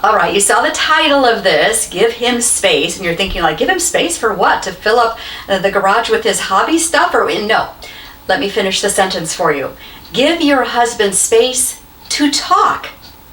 All right, you saw the title of this, Give Him Space, and you're thinking like, give him space for what? To fill up the garage with his hobby stuff? Or no, let me finish the sentence for you. Give your husband space to talk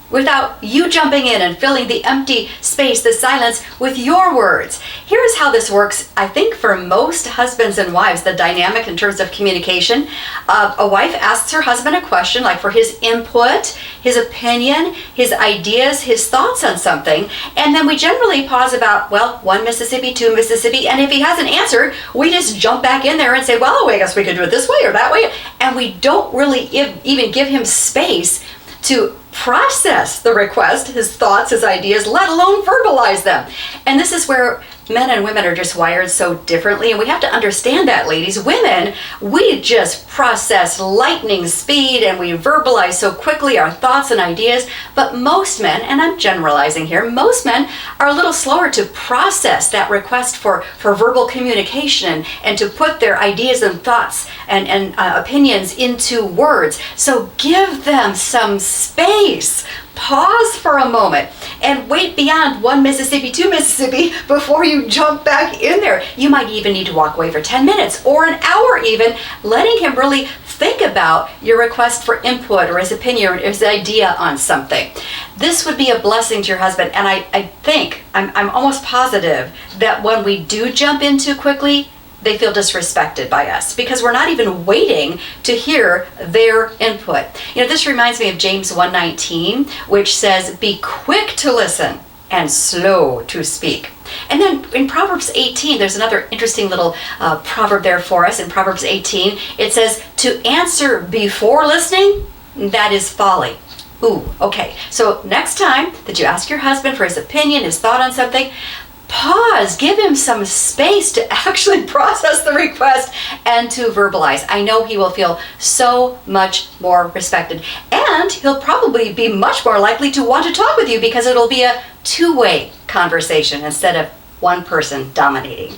without you jumping in and filling the empty space, the silence, with your words. Here's how this works, I think, for most husbands and wives, the dynamic in terms of communication. A wife asks her husband a question, like for his input, his opinion, his ideas, his thoughts on something, and then we generally pause about, well, 1 Mississippi, 2 Mississippi, and if he hasn't answered, we just jump back in there and say, well, I guess we could do it this way or that way, and we don't really even give him space to process the request, his thoughts, his ideas, let alone verbalize them. And this is where men and women are just wired so differently, and we have to understand that, ladies. Women, we just process lightning speed and we verbalize so quickly our thoughts and ideas, but most men, and I'm generalizing here, most men are a little slower to process that request for verbal communication and to put their ideas and thoughts and opinions into words. So give them some space. Pause for a moment and wait beyond 1 Mississippi, 2 Mississippi before you jump back in there. You might even need to walk away for 10 minutes or an hour even, letting him really think about your request for input or his opinion or his idea on something. This would be a blessing to your husband, and I think, I'm almost positive that when we do jump in too quickly, they feel disrespected by us because we're not even waiting to hear their input. You know, this reminds me of James 1:19, which says, be quick to listen and slow to speak. And then in Proverbs 18, there's another interesting little proverb there for us. In Proverbs 18, it says, to answer before listening, that is folly. Ooh, okay. So next time that you ask your husband for his opinion, his thought on something, pause, give him some space to actually process the request and to verbalize. I know he will feel so much more respected, and he'll probably be much more likely to want to talk with you because it'll be a two-way conversation instead of one person dominating.